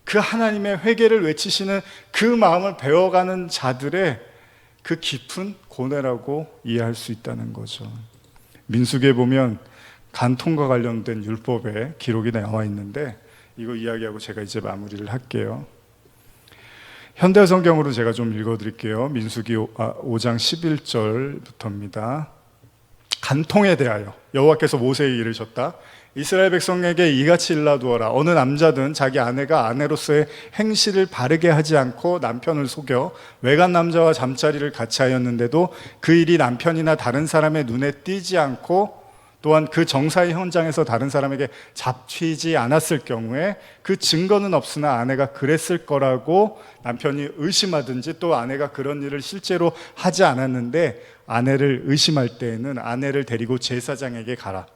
그 하나님의 회개를 외치시는 그 마음을 배워가는 자들의 그 깊은 고뇌라고 이해할 수 있다는 거죠. 민수기에 보면 간통과 관련된 율법의 기록이 나와 있는데, 이거 이야기하고 제가 이제 마무리를 할게요. 현대 성경으로 제가 좀 읽어드릴게요. 민수기 5장 11절부터입니다. 간통에 대하여 여호와께서 모세에게 이르셨다. 이스라엘 백성에게 이같이 일러두어라. 어느 남자든 자기 아내가 아내로서의 행실을 바르게 하지 않고 남편을 속여 외간 남자와 잠자리를 같이 하였는데도 그 일이 남편이나 다른 사람의 눈에 띄지 않고 또한 그 정사의 현장에서 다른 사람에게 잡히지 않았을 경우에 그 증거는 없으나 아내가 그랬을 거라고 남편이 의심하든지 또 아내가 그런 일을 실제로 하지 않았는데 아내를 의심할 때에는 아내를 데리고 제사장에게 가라.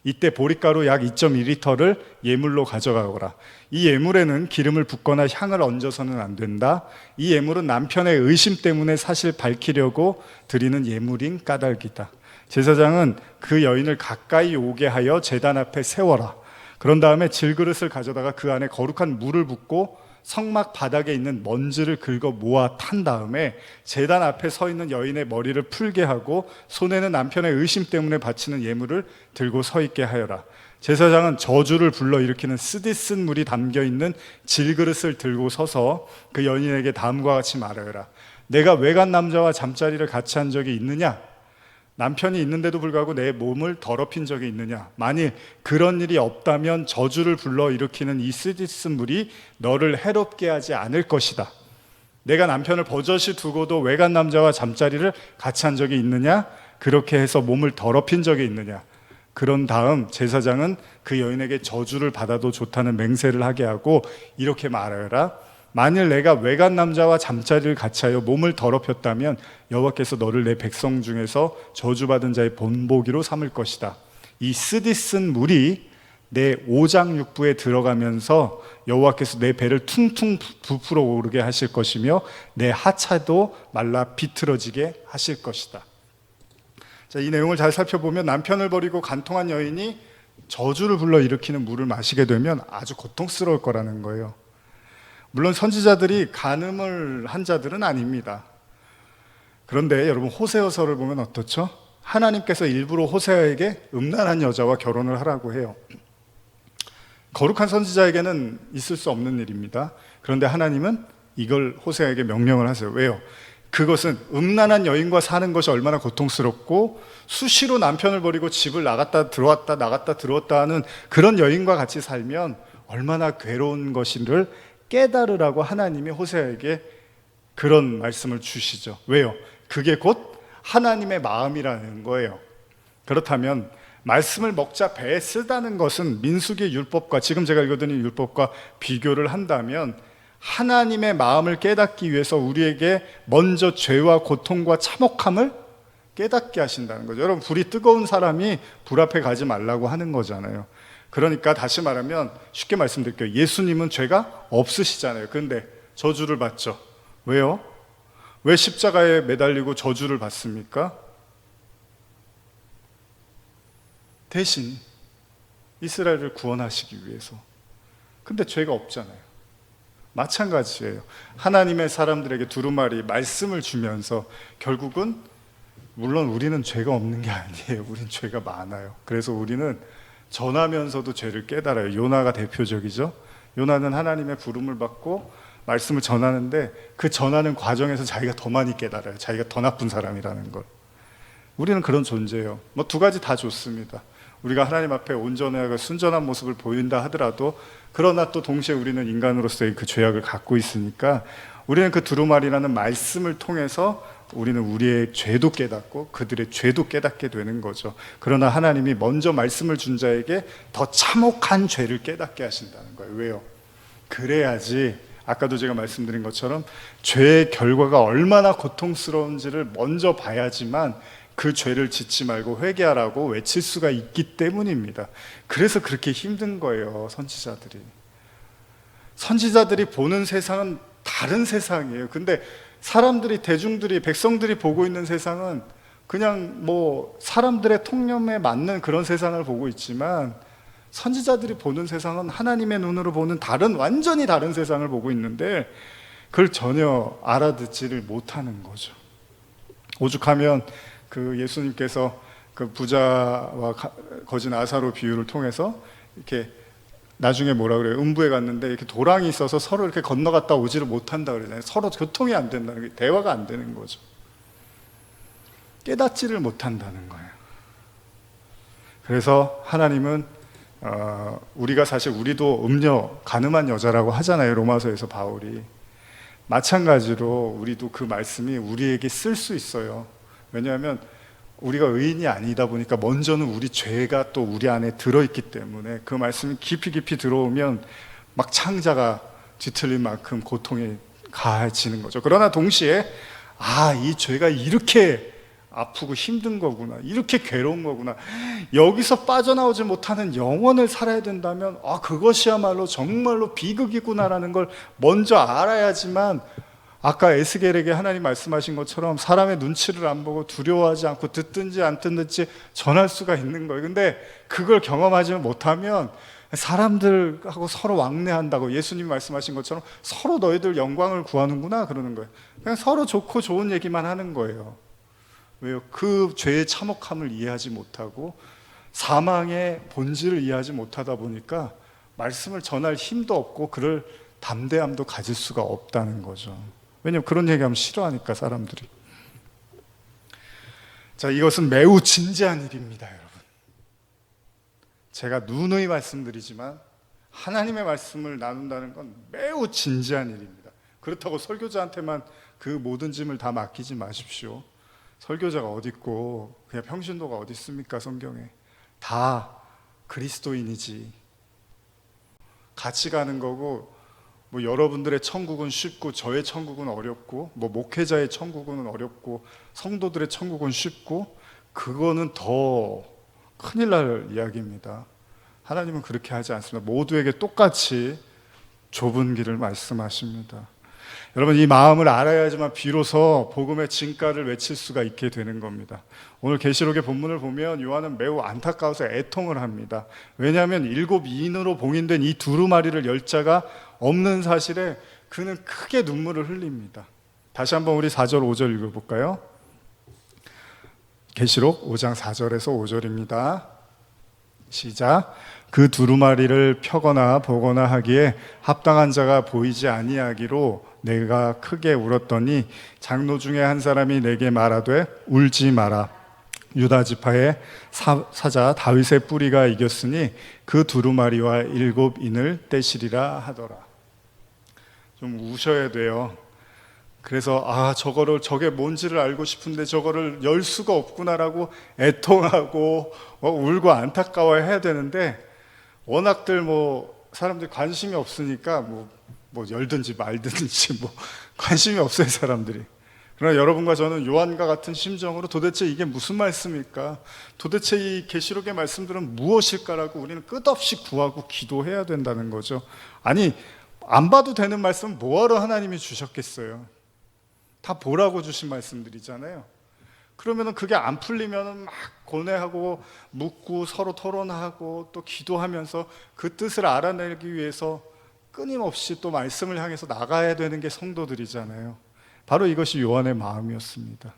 이때 보리가루 약 2.2리터를 예물로 가져가거라. 이 예물에는 기름을 붓거나 향을 얹어서는 안 된다. 이 예물은 남편의 의심 때문에 사실 밝히려고 드리는 예물인 까닭이다. 제사장은 그 여인을 가까이 오게 하여 제단 앞에 세워라. 그런 다음에 질그릇을 가져다가 그 안에 거룩한 물을 붓고 성막 바닥에 있는 먼지를 긁어 모아 탄 다음에 제단 앞에 서 있는 여인의 머리를 풀게 하고 손에는 남편의 의심 때문에 바치는 예물을 들고 서 있게 하여라. 제사장은 저주를 불러일으키는 쓰디쓴 물이 담겨있는 질그릇을 들고 서서 그 여인에게 다음과 같이 말하여라. 내가 외간 남자와 잠자리를 같이 한 적이 있느냐? 남편이 있는데도 불구하고 내 몸을 더럽힌 적이 있느냐? 만일 그런 일이 없다면 저주를 불러 일으키는 이 쓰디쓴 물이 너를 해롭게 하지 않을 것이다. 내가 남편을 버젓이 두고도 외간 남자와 잠자리를 같이 한 적이 있느냐? 그렇게 해서 몸을 더럽힌 적이 있느냐? 그런 다음 제사장은 그 여인에게 저주를 받아도 좋다는 맹세를 하게 하고 이렇게 말하여라. 만일 내가 외간 남자와 잠자리를 같이 하여 몸을 더럽혔다면 여호와께서 너를 내 백성 중에서 저주받은 자의 본보기로 삼을 것이다. 이 쓰디쓴 물이 내 오장육부에 들어가면서 여호와께서 내 배를 퉁퉁 부풀어 오르게 하실 것이며 내 하차도 말라 비틀어지게 하실 것이다. 자, 이 내용을 잘 살펴보면 남편을 버리고 간통한 여인이 저주를 불러 일으키는 물을 마시게 되면 아주 고통스러울 거라는 거예요. 물론 선지자들이 간음을 한 자들은 아닙니다. 그런데 여러분 호세아서를 보면 어떻죠? 하나님께서 일부러 호세아에게 음란한 여자와 결혼을 하라고 해요. 거룩한 선지자에게는 있을 수 없는 일입니다. 그런데 하나님은 이걸 호세아에게 명령을 하세요. 왜요? 그것은 음란한 여인과 사는 것이 얼마나 고통스럽고 수시로 남편을 버리고 집을 나갔다 들어왔다 나갔다 들어왔다 하는 그런 여인과 같이 살면 얼마나 괴로운 것인를 깨달으라고 하나님이 호세아에게 그런 말씀을 주시죠. 왜요? 그게 곧 하나님의 마음이라는 거예요. 그렇다면 말씀을 먹자 배에 쓰다는 것은 민수기의 율법과 지금 제가 읽어드린 율법과 비교를 한다면 하나님의 마음을 깨닫기 위해서 우리에게 먼저 죄와 고통과 참혹함을 깨닫게 하신다는 거죠. 여러분, 불이 뜨거운 사람이 불 앞에 가지 말라고 하는 거잖아요. 그러니까 다시 말하면 쉽게 말씀드릴게요. 예수님은 죄가 없으시잖아요. 그런데 저주를 받죠. 왜요? 왜 십자가에 매달리고 저주를 받습니까? 대신 이스라엘을 구원하시기 위해서. 근데 죄가 없잖아요. 마찬가지예요. 하나님의 사람들에게 두루마리 말씀을 주면서 결국은 물론 우리는 죄가 없는 게 아니에요. 우린 죄가 많아요. 그래서 우리는 전하면서도 죄를 깨달아요. 요나가 대표적이죠. 요나는 하나님의 부름을 받고 말씀을 전하는데 그 전하는 과정에서 자기가 더 많이 깨달아요. 자기가 더 나쁜 사람이라는 걸. 우리는 그런 존재예요. 뭐 두 가지 다 좋습니다. 우리가 하나님 앞에 온전하고 순전한 모습을 보인다 하더라도, 그러나 또 동시에 우리는 인간으로서의 그 죄악을 갖고 있으니까 우리는 그 두루마리라는 말씀을 통해서 우리는 우리의 죄도 깨닫고 그들의 죄도 깨닫게 되는 거죠. 그러나 하나님이 먼저 말씀을 준 자에게 더 참혹한 죄를 깨닫게 하신다는 거예요. 왜요? 그래야지 아까도 제가 말씀드린 것처럼 죄의 결과가 얼마나 고통스러운지를 먼저 봐야지만 그 죄를 짓지 말고 회개하라고 외칠 수가 있기 때문입니다. 그래서 그렇게 힘든 거예요. 선지자들이 보는 세상은 다른 세상이에요. 근데 사람들이, 대중들이, 백성들이 보고 있는 세상은 그냥 뭐 사람들의 통념에 맞는 그런 세상을 보고 있지만, 선지자들이 보는 세상은 하나님의 눈으로 보는 완전히 다른 세상을 보고 있는데 그걸 전혀 알아듣지를 못하는 거죠. 오죽하면 그 예수님께서 그 부자와 거진 아사로 비유를 통해서 이렇게 나중에 뭐라 그래요? 음부에 갔는데 이렇게 도랑이 있어서 서로 이렇게 건너갔다 오지를 못한다 그러잖아요. 서로 교통이 안 된다는 게, 대화가 안 되는 거죠. 깨닫지를 못한다는 거예요. 그래서 하나님은 우리가 사실 우리도 가늠한 여자라고 하잖아요. 로마서에서 바울이. 마찬가지로 우리도 그 말씀이 우리에게 쓸 수 있어요. 왜냐하면 우리가 의인이 아니다 보니까 먼저는 우리 죄가 또 우리 안에 들어있기 때문에 그 말씀이 깊이 들어오면 막 창자가 뒤틀린 만큼 고통이 가해지는 거죠. 그러나 동시에 이 죄가 이렇게 아프고 힘든 거구나, 이렇게 괴로운 거구나, 여기서 빠져나오지 못하는 영원을 살아야 된다면 그것이야말로 정말로 비극이구나라는 걸 먼저 알아야지만, 아까 에스겔에게 하나님 말씀하신 것처럼 사람의 눈치를 안 보고 두려워하지 않고 듣든지 안 듣든지 전할 수가 있는 거예요. 근데 그걸 경험하지 못하면 사람들하고 서로 왕래한다고, 예수님이 말씀하신 것처럼 서로 너희들 영광을 구하는구나 그러는 거예요. 그냥 서로 좋고 좋은 얘기만 하는 거예요. 왜요? 그 죄의 참혹함을 이해하지 못하고 사망의 본질을 이해하지 못하다 보니까 말씀을 전할 힘도 없고 그럴 담대함도 가질 수가 없다는 거죠. 왜냐하면 그런 얘기하면 싫어하니까 사람들이. 자, 이것은 매우 진지한 일입니다, 여러분. 제가 누누이 말씀드리지만 하나님의 말씀을 나눈다는 건 매우 진지한 일입니다. 그렇다고 설교자한테만 그 모든 짐을 다 맡기지 마십시오. 설교자가 어디 있고 그냥 평신도가 어디 있습니까? 성경에 다 그리스도인이지. 같이 가는 거고, 뭐 여러분들의 천국은 쉽고 저의 천국은 어렵고, 뭐 목회자의 천국은 어렵고 성도들의 천국은 쉽고, 그거는 더 큰일 날 이야기입니다. 하나님은 그렇게 하지 않습니다. 모두에게 똑같이 좁은 길을 말씀하십니다. 여러분, 이 마음을 알아야지만 비로소 복음의 진가를 외칠 수가 있게 되는 겁니다. 오늘 계시록의 본문을 보면 요한은 매우 안타까워서 애통을 합니다. 왜냐하면 7인으로 봉인된 이 두루마리를 열 자가 없는 사실에 그는 크게 눈물을 흘립니다. 다시 한번 우리 4절 5절 읽어볼까요? 계시록 5장 4절에서 5절입니다. 시작. 그 두루마리를 펴거나 보거나 하기에 합당한 자가 보이지 아니하기로 내가 크게 울었더니 장로 중에 한 사람이 내게 말하되 울지 마라. 유다 지파의 사자 다윗의 뿌리가 이겼으니 그 두루마리와 7인을 떼시리라 하더라. 좀 우셔야 돼요. 그래서 저게 뭔지를 알고 싶은데 저거를 열 수가 없구나라고 애통하고 울고 안타까워해야 되는데, 워낙들 사람들이 관심이 없으니까 열든지 말든지 관심이 없어요, 사람들이. 그러나 여러분과 저는 요한과 같은 심정으로 도대체 이게 무슨 말씀일까? 도대체 이 계시록의 말씀들은 무엇일까라고 우리는 끝없이 구하고 기도해야 된다는 거죠. 아니, 안 봐도 되는 말씀 뭐하러 하나님이 주셨겠어요? 다 보라고 주신 말씀들이잖아요. 그러면은 그게 안 풀리면은 막 고뇌하고 묻고 서로 토론하고 또 기도하면서 그 뜻을 알아내기 위해서 끊임없이 또 말씀을 향해서 나가야 되는 게 성도들이잖아요. 바로 이것이 요한의 마음이었습니다.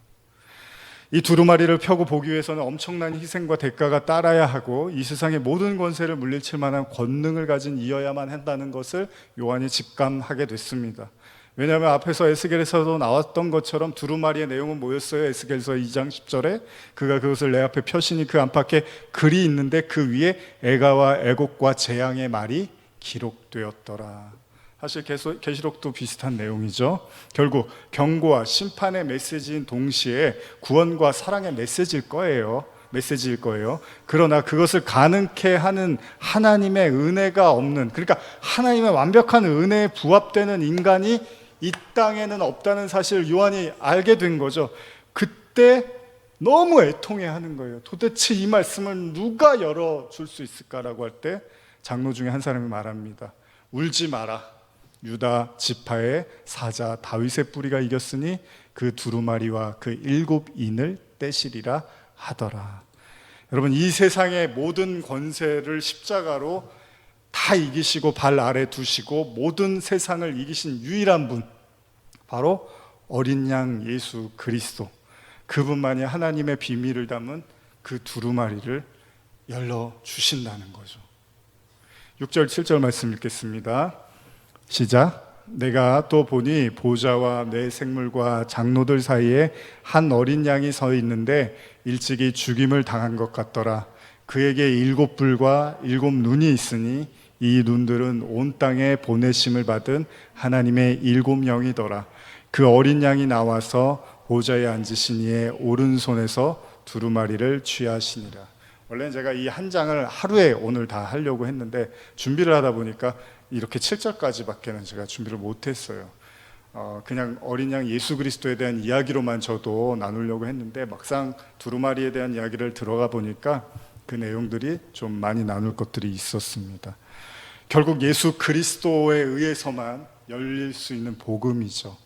이 두루마리를 펴고 보기 위해서는 엄청난 희생과 대가가 따라야 하고 이 세상의 모든 권세를 물리칠 만한 권능을 가진 이어야만 한다는 것을 요한이 직감하게 됐습니다. 왜냐하면 앞에서 에스겔에서도 나왔던 것처럼 두루마리의 내용은 뭐였어요? 에스겔서 2장 10절에 그가 그것을 내 앞에 펴시니 그 안팎에 글이 있는데 그 위에 애가와 애곡과 재앙의 말이 기록되었더라. 사실 계시록도 비슷한 내용이죠. 결국 경고와 심판의 메시지인 동시에 구원과 사랑의 메시지일 거예요. 그러나 그것을 가능케 하는 하나님의 은혜가 없는, 그러니까 하나님의 완벽한 은혜에 부합되는 인간이 이 땅에는 없다는 사실을 요한이 알게 된 거죠. 그때 너무 애통해하는 거예요. 도대체 이 말씀을 누가 열어줄 수 있을까라고 할 때 장로 중에 한 사람이 말합니다. 울지 마라. 유다 지파의 사자 다윗의 뿌리가 이겼으니 그 두루마리와 그 7인을 떼시리라 하더라. 여러분, 이 세상의 모든 권세를 십자가로 다 이기시고 발 아래 두시고 모든 세상을 이기신 유일한 분, 바로 어린 양 예수 그리스도, 그분만이 하나님의 비밀을 담은 그 두루마리를 열어주신다는 거죠. 6절 7절 말씀 읽겠습니다. 시작. 내가 또 보니 보좌와 내 생물과 장로들 사이에 한 어린 양이 서 있는데 일찍이 죽임을 당한 것 같더라. 그에게 7불과 7눈이 있으니 이 눈들은 온 땅에 보내심을 받은 하나님의 7영이더라. 그 어린 양이 나와서 보좌에 앉으신 이의 오른손에서 두루마리를 취하시니라. 원래는 제가 이 한 장을 하루에 오늘 다 하려고 했는데 준비를 하다 보니까 이렇게 7절까지밖에는 제가 준비를 못했어요. 그냥 어린 양 예수 그리스도에 대한 이야기로만 저도 나누려고 했는데 막상 두루마리에 대한 이야기를 들어가 보니까 그 내용들이 좀 많이 나눌 것들이 있었습니다. 결국 예수 그리스도에 의해서만 열릴 수 있는 복음이죠.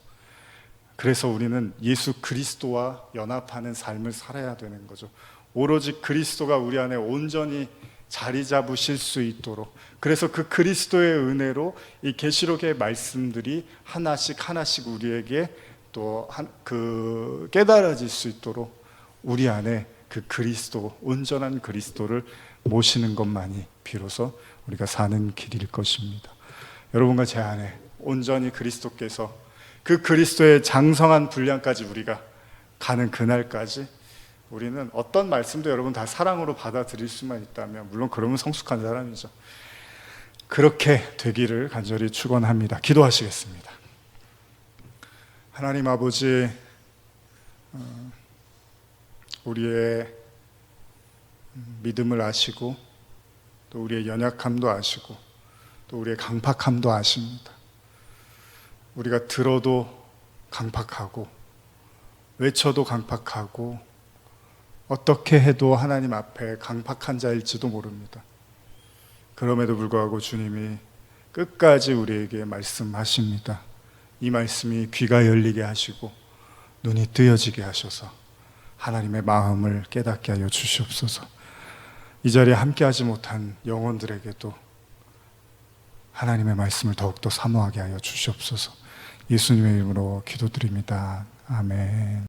그래서 우리는 예수 그리스도와 연합하는 삶을 살아야 되는 거죠. 오로지 그리스도가 우리 안에 온전히 자리 잡으실 수 있도록, 그래서 그 그리스도의 은혜로 이 계시록의 말씀들이 하나씩 하나씩 우리에게 또 깨달아질 수 있도록 우리 안에 그 그리스도, 온전한 그리스도를 모시는 것만이 비로소 우리가 사는 길일 것입니다. 여러분과 제 안에 온전히 그리스도께서 그 그리스도의 장성한 분량까지 우리가 가는 그날까지 우리는 어떤 말씀도 여러분 다 사랑으로 받아들일 수만 있다면, 물론 그러면 성숙한 사람이죠. 그렇게 되기를 간절히 축원합니다. 기도하시겠습니다. 하나님 아버지, 우리의 믿음을 아시고 또 우리의 연약함도 아시고 또 우리의 강팍함도 아십니다. 우리가 들어도 강팍하고 외쳐도 강팍하고 어떻게 해도 하나님 앞에 강팍한 자일지도 모릅니다. 그럼에도 불구하고 주님이 끝까지 우리에게 말씀하십니다. 이 말씀이 귀가 열리게 하시고 눈이 뜨여지게 하셔서 하나님의 마음을 깨닫게 하여 주시옵소서. 이 자리에 함께하지 못한 영혼들에게도 하나님의 말씀을 더욱더 사모하게 하여 주시옵소서. 예수님의 이름으로 기도드립니다. 아멘.